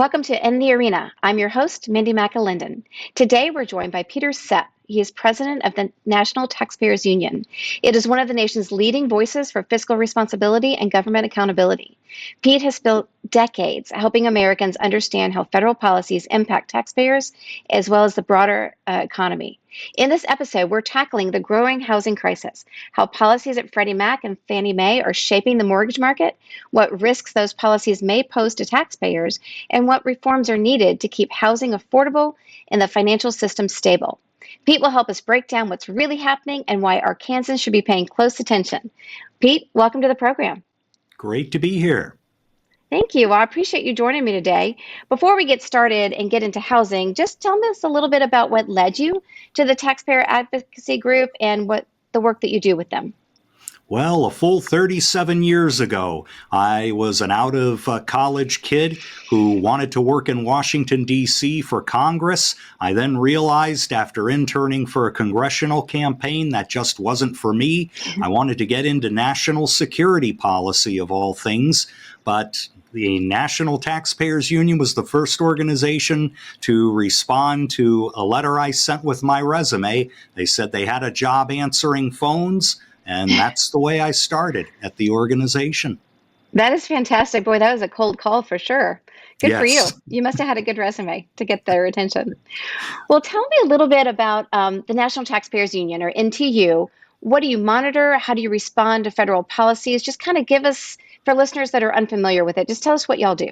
Welcome to In the Arena. I'm your host, Mindy-mcalindon. Today, we're joined by Peter Sepp. He is president of the National Taxpayers Union. It is one of the nation's leading voices for fiscal responsibility and government accountability. Pete has spent decades helping Americans understand how federal policies impact taxpayers as well as the broader economy. In this episode, we're tackling the growing housing crisis, how policies at Freddie-Mac and Fannie-Mae are shaping the mortgage market, what risks those policies may pose to taxpayers, and what reforms are needed to keep housing affordable and the financial system stable. Pete will help us break down what's really happening and why Arkansans should be paying close attention. Pete, welcome to the program. Great to be here. Thank you. Well, I appreciate you joining me today. Before we get started and get into housing, just tell us a little bit about what led you to the taxpayer advocacy group and what the work that you do with them. Well, a full 37 years ago, I was an out-of-college kid who wanted to work in Washington, D.C. for Congress. I then realized after interning for a congressional campaign that just wasn't for me. I wanted to get into national security policy of all things, but the National Taxpayers Union was the first organization to respond to a letter I sent with my resume. They said they had a job answering phones. And that's the way I started at the organization. That is fantastic. Boy, that was a cold call for sure. Good for you. You must have had a good resume to get their attention. Well, tell me a little bit about the National Taxpayers Union, or NTU. What do you monitor? How do you respond to federal policies? Just kind of give us, for listeners that are unfamiliar with it, just tell us what y'all do.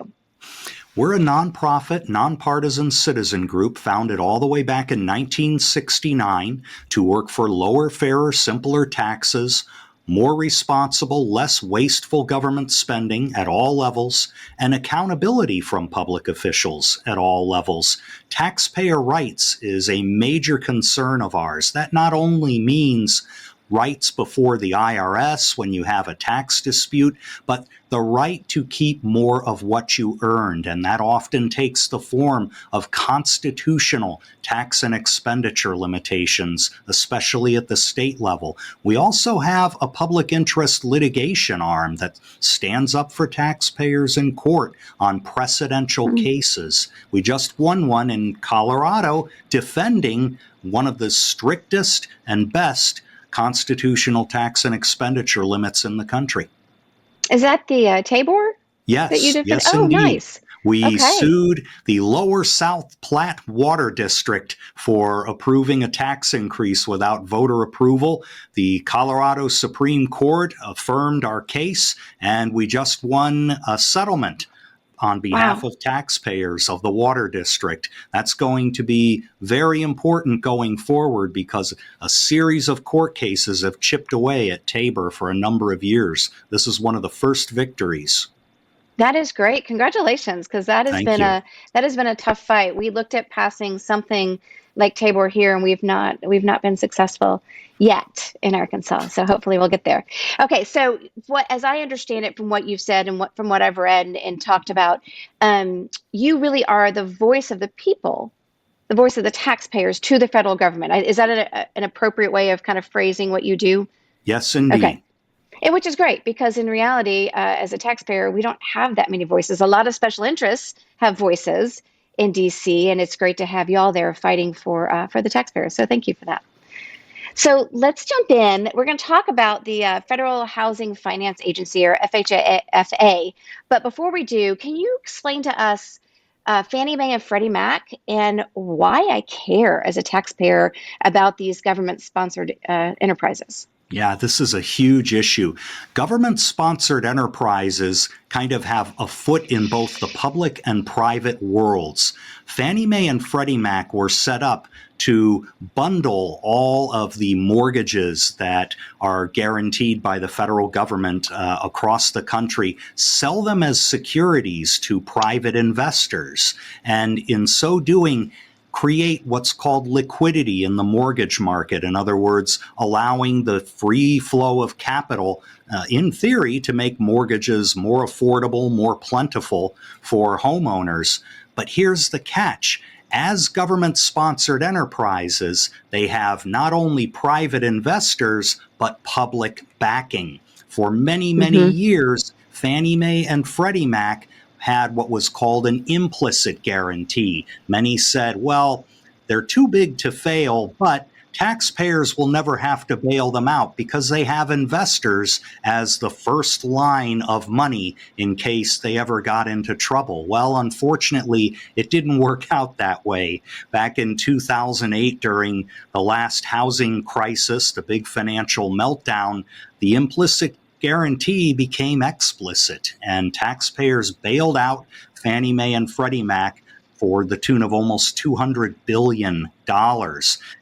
We're a nonprofit, nonpartisan citizen group founded all the way back in 1969 to work for lower, fairer, simpler taxes, more responsible, less wasteful government spending at all levels, and accountability from public officials at all levels. Taxpayer rights is a major concern of ours. That not only means rights before the IRS when you have a tax dispute, but the right to keep more of what you earned. And that often takes the form of constitutional tax and expenditure limitations, especially at the state level. We also have a public interest litigation arm that stands up for taxpayers in court on precedential cases. We just won one in Colorado defending one of the strictest and best constitutional tax and expenditure limits in the country. Is that the Tabor? Yes, that you defend? yes, oh, indeed. Nice. We sued the Lower South Platte Water District for approving a tax increase without voter approval. The Colorado Supreme Court affirmed our case, and we just won a settlement on behalf of taxpayers of the water district. That's going to be very important going forward because a series of court cases have chipped away at Tabor for a number of years. This is one of the first victories. That is great. Congratulations, because that has been a tough fight. We looked at passing something like Tabor here, and we've not been successful yet in Arkansas. So hopefully we'll get there. Okay, so as I understand it from what you've said and from what I've read and talked about, you really are the voice of the people, the voice of the taxpayers to the federal government. Is that an appropriate way of kind of phrasing what you do? Yes, indeed. Okay. And which is great, because in reality, as a taxpayer, we don't have that many voices. A lot of special interests have voices in DC, and it's great to have y'all there fighting for the taxpayers. So thank you for that. So let's jump in. We're going to talk about the Federal Housing Finance Agency, or FHFA. But before we do, can you explain to us Fannie Mae and Freddie Mac and why I care as a taxpayer about these government-sponsored enterprises? Yeah, this is a huge issue. Government-sponsored enterprises kind of have a foot in both the public and private worlds. Fannie Mae and Freddie Mac were set up to bundle all of the mortgages that are guaranteed by the federal government across the country, sell them as securities to private investors, and in so doing, create what's called liquidity in the mortgage market. In other words, allowing the free flow of capital, in theory, to make mortgages more affordable, more plentiful for homeowners. But here's the catch. As government-sponsored enterprises, they have not only private investors, but public backing. For many, many years, Fannie Mae and Freddie Mac had what was called an implicit guarantee. Many said, well, they're too big to fail, but taxpayers will never have to bail them out because they have investors as the first line of money in case they ever got into trouble. Well, unfortunately, it didn't work out that way. Back in 2008, during the last housing crisis, the big financial meltdown, the implicit guarantee became explicit, and taxpayers bailed out Fannie-Mae and Freddie-Mac for the tune of almost $200 billion.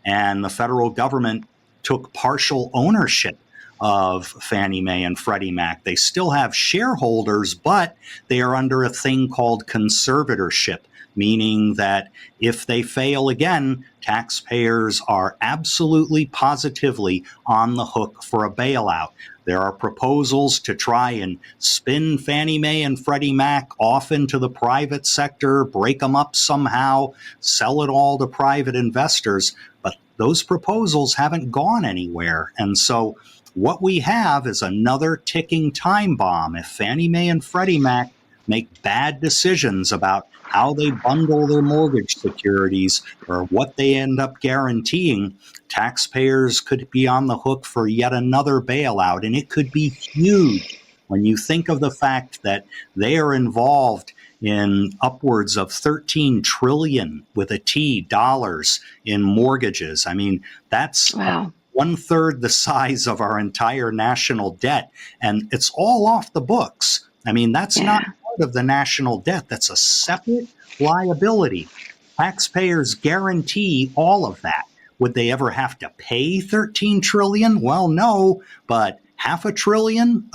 And the federal government took partial ownership of Fannie Mae and Freddie Mac. They still have shareholders, but they are under a thing called conservatorship, meaning that if they fail again, taxpayers are absolutely positively on the hook for a bailout. There are proposals to try and spin Fannie Mae and Freddie Mac off into the private sector, break them up somehow, sell it all to private investors, but those proposals haven't gone anywhere. And so what we have is another ticking time bomb. If Fannie Mae and Freddie Mac make bad decisions about how they bundle their mortgage securities or what they end up guaranteeing, taxpayers could be on the hook for yet another bailout, and it could be huge when you think of the fact that they are involved in upwards of 13 trillion with a T dollars in mortgages. I mean, that's Wow. 1/3 the size of our entire national debt, and it's all off the books. I mean, that's not part of the national debt. That's a separate liability. Taxpayers guarantee all of that. Would they ever have to pay 13 trillion? Well, no, but half a trillion,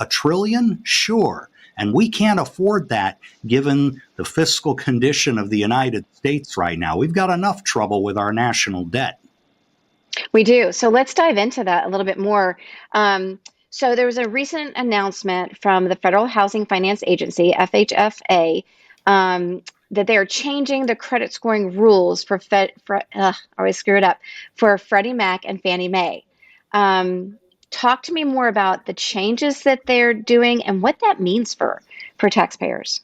sure. And we can't afford that given the fiscal condition of the United States right now. We've got enough trouble with our national debt. We do. So let's dive into that a little bit more. So there was a recent announcement from the Federal Housing Finance Agency, FHFA, that they are changing the credit scoring rules for I always screw it up, for Freddie Mac and Fannie Mae. Talk to me more about the changes that they're doing and what that means for taxpayers.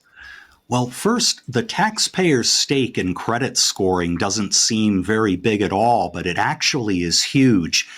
Well, first, the taxpayer's stake in credit scoring doesn't seem very big at all, but it actually is huge.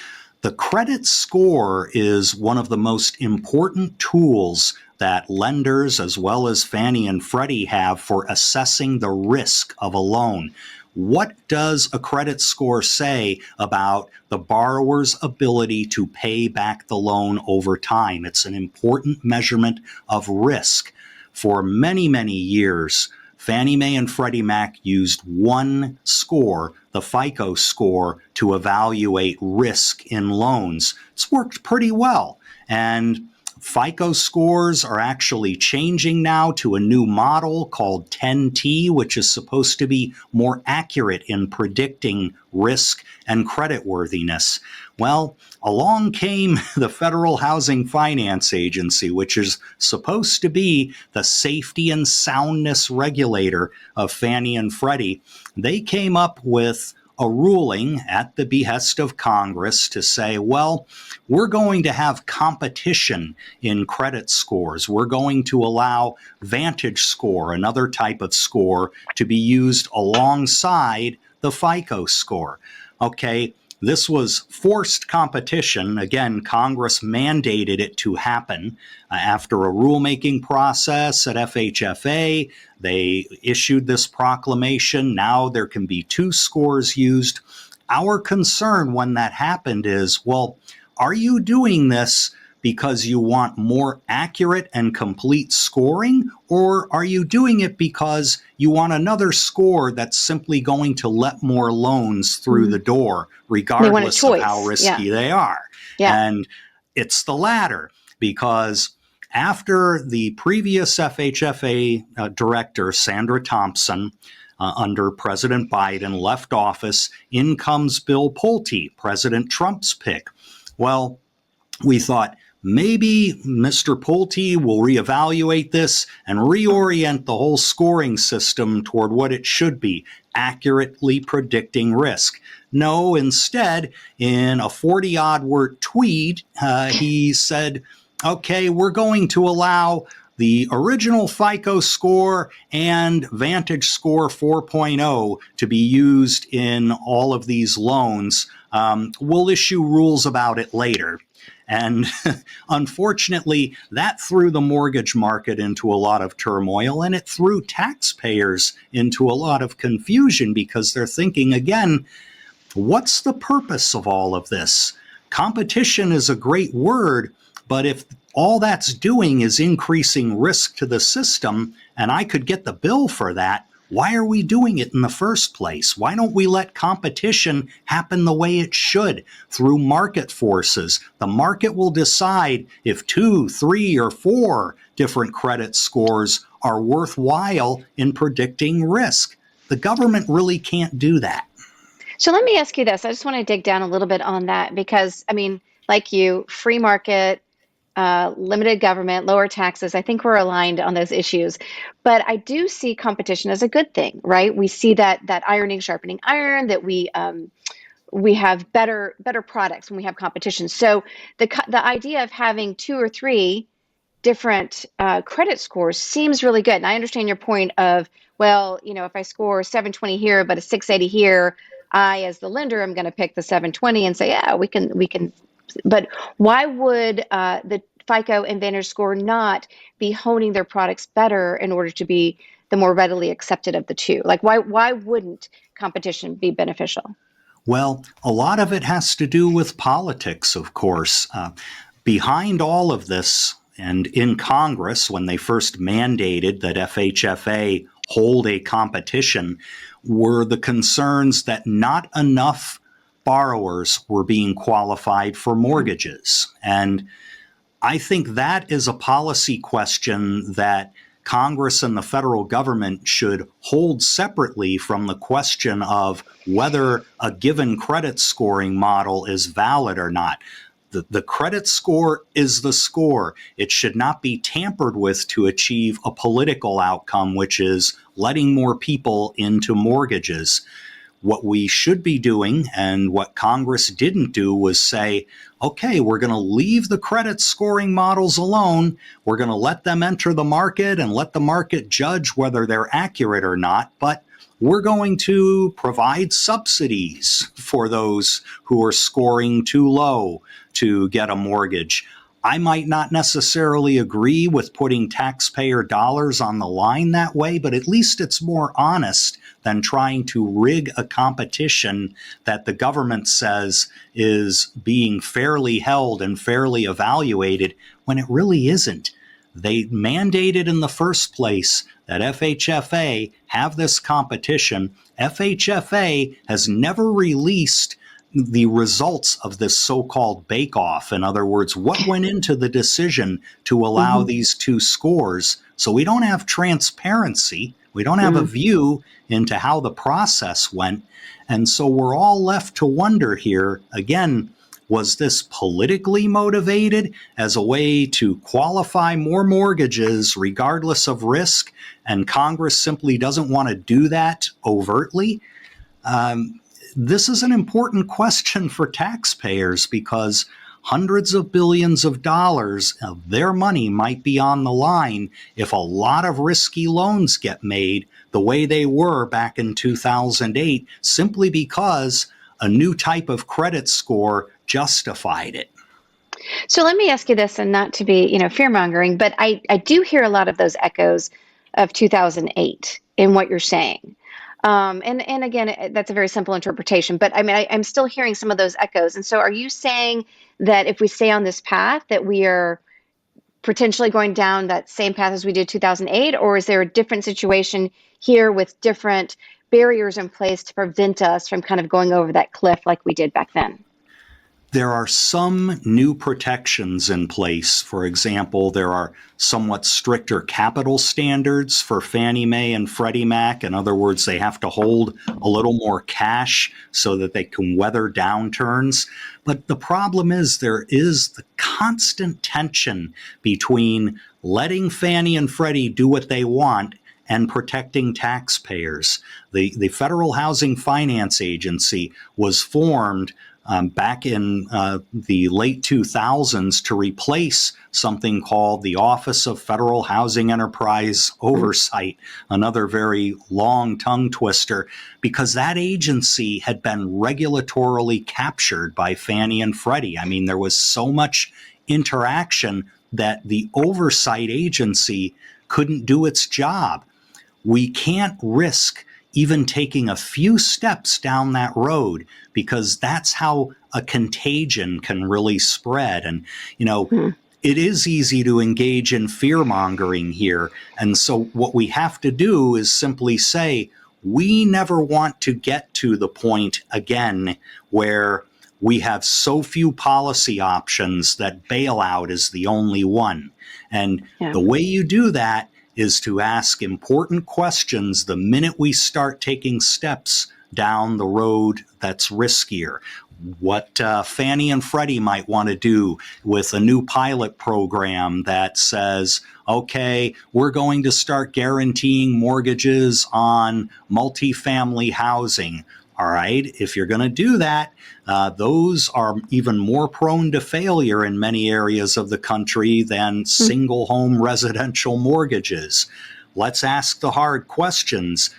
The credit score is one of the most important tools that lenders, as well as Fannie and Freddie, have for assessing the risk of a loan. What does a credit score say about the borrower's ability to pay back the loan over time? It's an important measurement of risk. For many, many years, Fannie Mae and Freddie Mac used one score, the FICO score, to evaluate risk in loans. It's worked pretty well. And FICO scores are actually changing now to a new model called 10T, which is supposed to be more accurate in predicting risk and creditworthiness. Well, along came the Federal Housing Finance Agency, which is supposed to be the safety and soundness regulator of Fannie and Freddie. They came up with a ruling at the behest of Congress to say, well, we're going to have competition in credit scores. We're going to allow Vantage Score, another type of score, to be used alongside the FICO score. Okay, this was forced competition. Again, Congress mandated it to happen after a rulemaking process at FHFA. They issued this proclamation. Now there can be two scores used. Our concern when that happened is, well, are you doing this because you want more accurate and complete scoring, or are you doing it because you want another score that's simply going to let more loans through the door, regardless of how risky they are? And it's the latter, because after the previous FHFA director, Sandra Thompson, under President Biden, left office, in comes Bill Pulte, President Trump's pick. Well, we thought, maybe Mr. Pulte will reevaluate this and reorient the whole scoring system toward what it should be, accurately predicting risk. No, instead, in a 40-odd word tweet, he said, okay, we're going to allow the original FICO score and Vantage Score 4.0 to be used in all of these loans. We'll issue rules about it later. And unfortunately, that threw the mortgage market into a lot of turmoil, and it threw taxpayers into a lot of confusion because they're thinking, again, what's the purpose of all of this? Competition is a great word, but if all that's doing is increasing risk to the system, and I could get the bill for that, why are we doing it in the first place? Why don't we let competition happen the way it should, through market forces? The market will decide if 2, 3, or 4 different credit scores are worthwhile in predicting risk. The government really can't do that. So let me ask you this. I just want to dig down a little bit on that because, I mean, like you, free market, limited government, lower taxes. I think we're aligned on those issues. But I do see competition as a good thing, right? We see that ironing, sharpening iron, that we have better products when we have competition. So the idea of having 2 or 3 different credit scores seems really good. And I understand your point of, well, if I score 720 here, but a 680 here, I, as the lender, am going to pick the 720 and say, yeah, we can. But why would the FICO and Vantage score not be honing their products better in order to be the more readily accepted of the two? Like, why wouldn't competition be beneficial? Well, a lot of it has to do with politics, of course. Behind all of this, and in Congress, when they first mandated that FHFA hold a competition, were the concerns that not enough borrowers were being qualified for mortgages. And I think that is a policy question that Congress and the federal government should hold separately from the question of whether a given credit scoring model is valid or not. The credit score is the score. It should not be tampered with to achieve a political outcome, which is letting more people into mortgages. What we should be doing, and what Congress didn't do, was say, okay, we're going to leave the credit scoring models alone. We're going to let them enter the market and let the market judge whether they're accurate or not. But we're going to provide subsidies for those who are scoring too low to get a mortgage. I might not necessarily agree with putting taxpayer dollars on the line that way, but at least it's more honest than trying to rig a competition that the government says is being fairly held and fairly evaluated when it really isn't. They mandated in the first place that FHFA have this competition. FHFA has never released the results of this so-called bake-off. In other words, what went into the decision to allow these two scores. So we don't have transparency. We don't have a view into how the process went. And so we're all left to wonder here, again, was this politically motivated as a way to qualify more mortgages regardless of risk, and Congress simply doesn't want to do that overtly? This is an important question for taxpayers because hundreds of billions of dollars of their money might be on the line if a lot of risky loans get made the way they were back in 2008, simply because a new type of credit score justified it. So let me ask you this, and not to be, fear-mongering, but I do hear a lot of those echoes of 2008 in what you're saying. And again, that's a very simple interpretation, but I mean, I'm still hearing some of those echoes. And so are you saying that if we stay on this path, that we are potentially going down that same path as we did 2008, or is there a different situation here with different barriers in place to prevent us from kind of going over that cliff like we did back then? There are some new protections in place. For example, there are somewhat stricter capital standards for Fannie-Mae and Freddie-Mac. In other words, they have to hold a little more cash so that they can weather downturns. But the problem is there is the constant tension between letting Fannie and Freddie do what they want and protecting taxpayers. The Federal Housing Finance Agency was formed back in the late 2000s to replace something called the Office of Federal Housing Enterprise Oversight, another very long tongue twister, because that agency had been regulatorily captured by Fannie and Freddie. I mean, there was so much interaction that the oversight agency couldn't do its job. We can't risk even taking a few steps down that road, because that's how a contagion can really spread. And, it is easy to engage in fear mongering here. And so what we have to do is simply say, we never want to get to the point again where we have so few policy options that bailout is the only one. And the way you do that is to ask important questions the minute we start taking steps down the road that's riskier. What Fannie and Freddie might want to do with a new pilot program that says, okay, we're going to start guaranteeing mortgages on multifamily housing. All right, if you're going to do that, those are even more prone to failure in many areas of the country than single home residential mortgages. Let's ask the hard questions.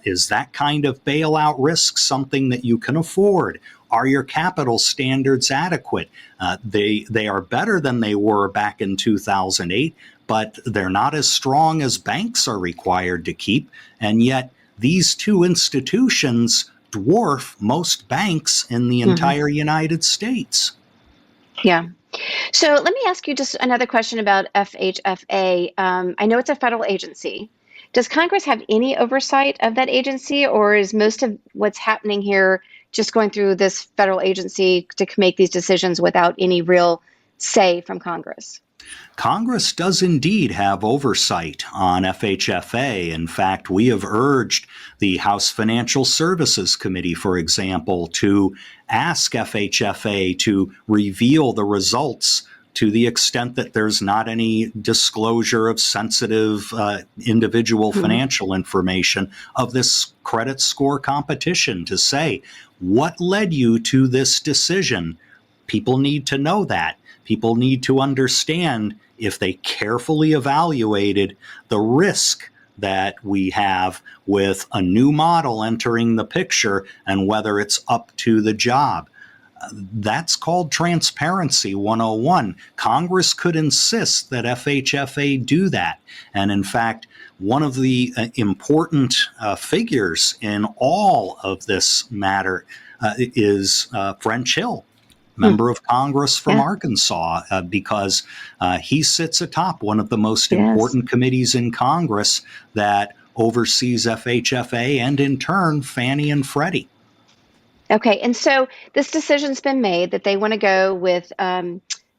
Is that kind of bailout risk something that you can afford? Are your capital standards adequate? They are better than they were back in 2008, but they're not as strong as banks are required to keep. And yet these two institutions dwarf most banks in the entire United States. Yeah. So let me ask you just another question about FHFA. I know it's a federal agency. Does Congress have any oversight of that agency, or is most of what's happening here just going through this federal agency to make these decisions without any real say from Congress? Congress does indeed have oversight on FHFA. In fact, we have urged the House Financial Services Committee, for example, to ask FHFA to reveal the results to the extent that there's not any disclosure of sensitive individual financial information of this credit score competition, to say, what led you to this decision? People need to know that. People need to understand, if they carefully evaluated the risk that we have with a new model entering the picture and whether it's up to the job. That's called Transparency 101. Congress could insist that FHFA do that. And in fact, one of the important figures in all of this matter is French Hill, member of Congress from Arkansas, because he sits atop one of the most important committees in Congress that oversees FHFA and, in turn, Fannie and Freddie. Okay, and so this decision's been made that they want to go with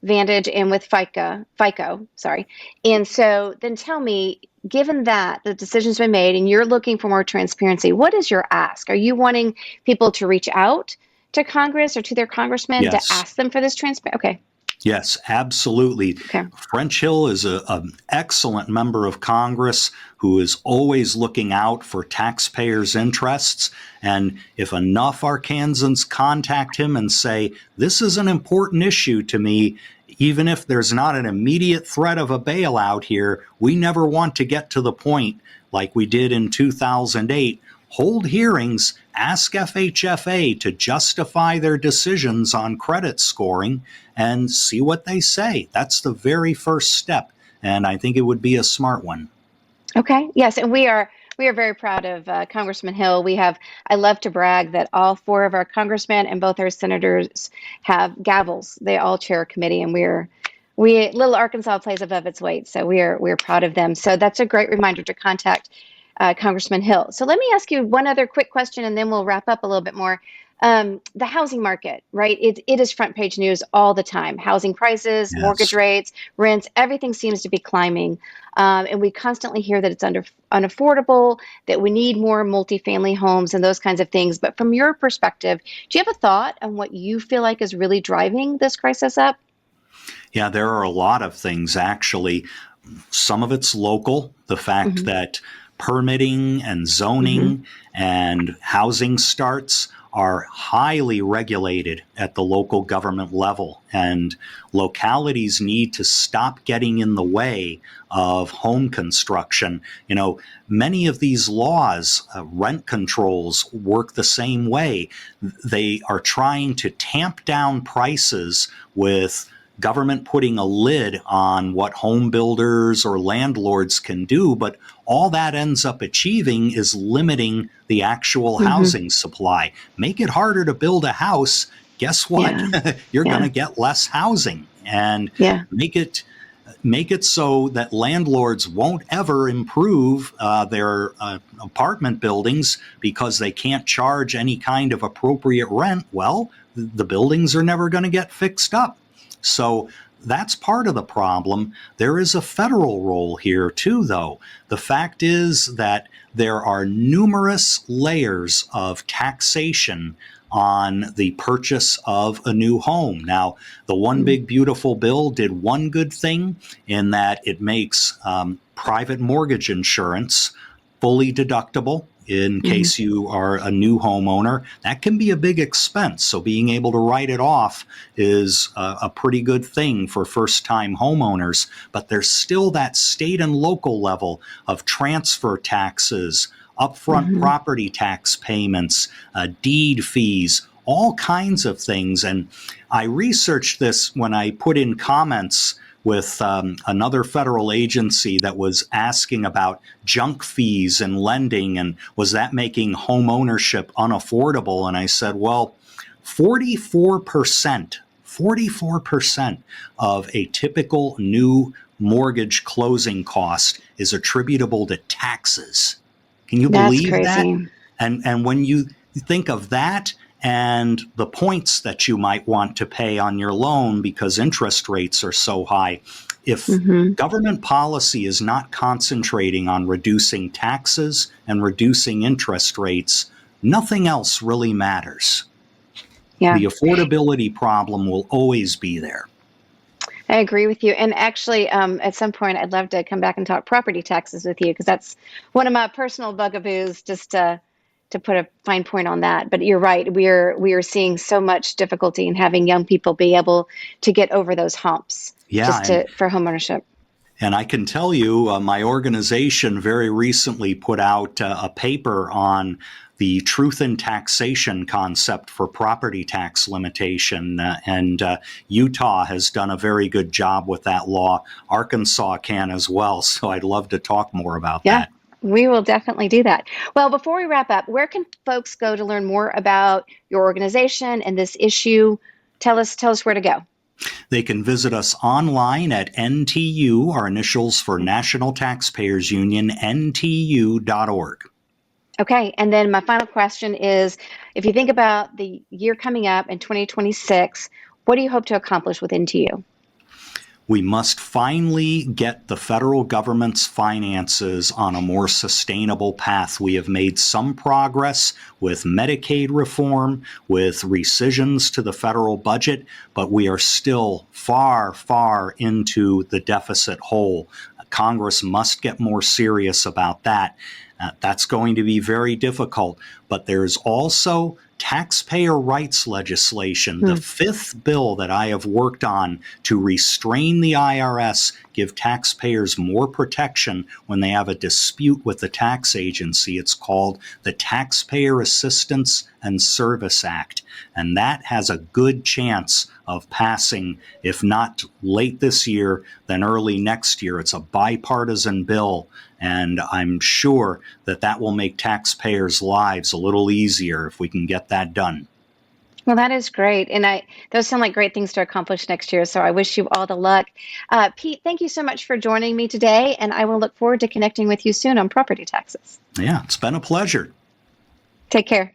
Vantage and with FICO, sorry. And so then tell me, given that the decision's been made and you're looking for more transparency, what is your ask? Are you wanting people to reach out to Congress or to their congressmen to ask them for this transparency? Okay. Yes, absolutely. Okay. French Hill is an excellent member of Congress who is always looking out for taxpayers' interests. And if enough Arkansans contact him and say, this is an important issue to me, even if there's not an immediate threat of a bailout here, we never want to get to the point like we did in 2008. Hold hearings, ask FHFA to justify their decisions on credit scoring, and see what they say. That's the very first step, and I think it would be a smart one. Okay. Yes, and we are very proud of Congressman Hill. I love to brag that all four of our congressmen and both our senators have gavels. They all chair a committee, and little Arkansas plays above its weight, so we're proud of them. So that's a great reminder to contact Congressman Hill. So let me ask you one other quick question, and then we'll wrap up a little bit more. The housing market, right? It is front page news all the time. Housing prices, mortgage rates, rents, everything seems to be climbing. And we constantly hear that it's unaffordable, that we need more multifamily homes and those kinds of things. But from your perspective, do you have a thought on what you feel like is really driving this crisis up? Yeah, there are a lot of things, actually. Some of it's local, the fact that permitting and zoning and housing starts are highly regulated at the local government level, and localities need to stop getting in the way of home construction. Many of these laws, rent controls, work the same way. They are trying to tamp down prices with government putting a lid on what home builders or landlords can do, but all that ends up achieving is limiting the actual housing supply. Make it harder to build a house. Guess what? Yeah. You're going Yeah. to get less housing, and Yeah. make it so that landlords won't ever improve their apartment buildings because they can't charge any kind of appropriate rent. Well, the buildings are never going to get fixed up. So that's part of the problem. There is a federal role here too, though. The fact is that there are numerous layers of taxation on the purchase of a new home. Now, the One Big Beautiful Bill did one good thing in that it makes private mortgage insurance fully deductible in case you are a new homeowner. That can be a big expense. So being able to write it off is a pretty good thing for first-time homeowners. But there's still that state and local level of transfer taxes, upfront property tax payments, deed fees, all kinds of things. And I researched this when I put in comments with another federal agency that was asking about junk fees and lending, and was that making home ownership unaffordable? And I said, well, 44% of a typical new mortgage closing cost is attributable to taxes. Can you That's believe that? crazy. And when you think of that and the points that you might want to pay on your loan because interest rates are so high, if government policy is not concentrating on reducing taxes and reducing interest rates, nothing else really matters. Yeah. The affordability problem will always be there. I agree with you. And actually, at some point, I'd love to come back and talk property taxes with you, because that's one of my personal bugaboos, just to put a fine point on that. But you're right. We are seeing so much difficulty in having young people be able to get over those humps for homeownership. And I can tell you, my organization very recently put out a paper on the truth in taxation concept for property tax limitation. And Utah has done a very good job with that law. Arkansas can as well. So I'd love to talk more about that. We will definitely do that. Well, before we wrap up, where can folks go to learn more about your organization and this issue? Tell us where to go. They can visit us online at NTU, our initials for National Taxpayers Union, NTU.org. Okay. And then my final question is, if you think about the year coming up in 2026, what do you hope to accomplish with NTU? We must finally get the federal government's finances on a more sustainable path. We have made some progress with Medicaid reform, with rescissions to the federal budget, but we are still far, far into the deficit hole. Congress must get more serious about that. That's going to be very difficult, but there's also taxpayer rights legislation, the fifth bill that I have worked on to restrain the IRS, give taxpayers more protection when they have a dispute with the tax agency. It's called the Taxpayer Assistance and Service Act, and that has a good chance of passing, if not late this year, then early next year. It's a bipartisan bill, and I'm sure that that will make taxpayers' lives a little easier if we can get that done. Well, that is great. And those sound like great things to accomplish next year. So I wish you all the luck. Pete, thank you so much for joining me today. And I will look forward to connecting with you soon on property taxes. Yeah, it's been a pleasure. Take care.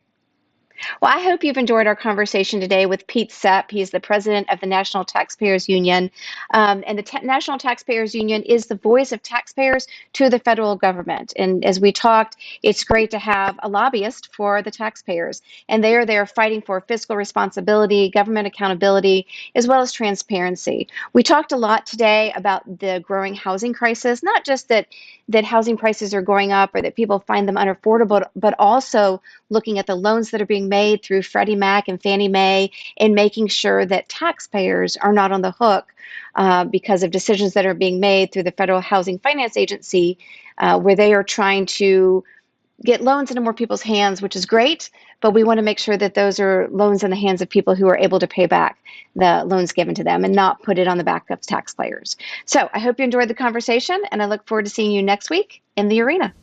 Well, I hope you've enjoyed our conversation today with Pete Sepp. He's the president of the National Taxpayers Union. And the National Taxpayers Union is the voice of taxpayers to the federal government. And as we talked, it's great to have a lobbyist for the taxpayers. And they are there fighting for fiscal responsibility, government accountability, as well as transparency. We talked a lot today about the growing housing crisis, not just that housing prices are going up or that people find them unaffordable, but also looking at the loans that are being made through Freddie-Mac and Fannie-Mae in making sure that taxpayers are not on the hook because of decisions that are being made through the Federal Housing Finance Agency, where they are trying to get loans into more people's hands, which is great, but we want to make sure that those are loans in the hands of people who are able to pay back the loans given to them and not put it on the back of taxpayers. So I hope you enjoyed the conversation, and I look forward to seeing you next week in the arena.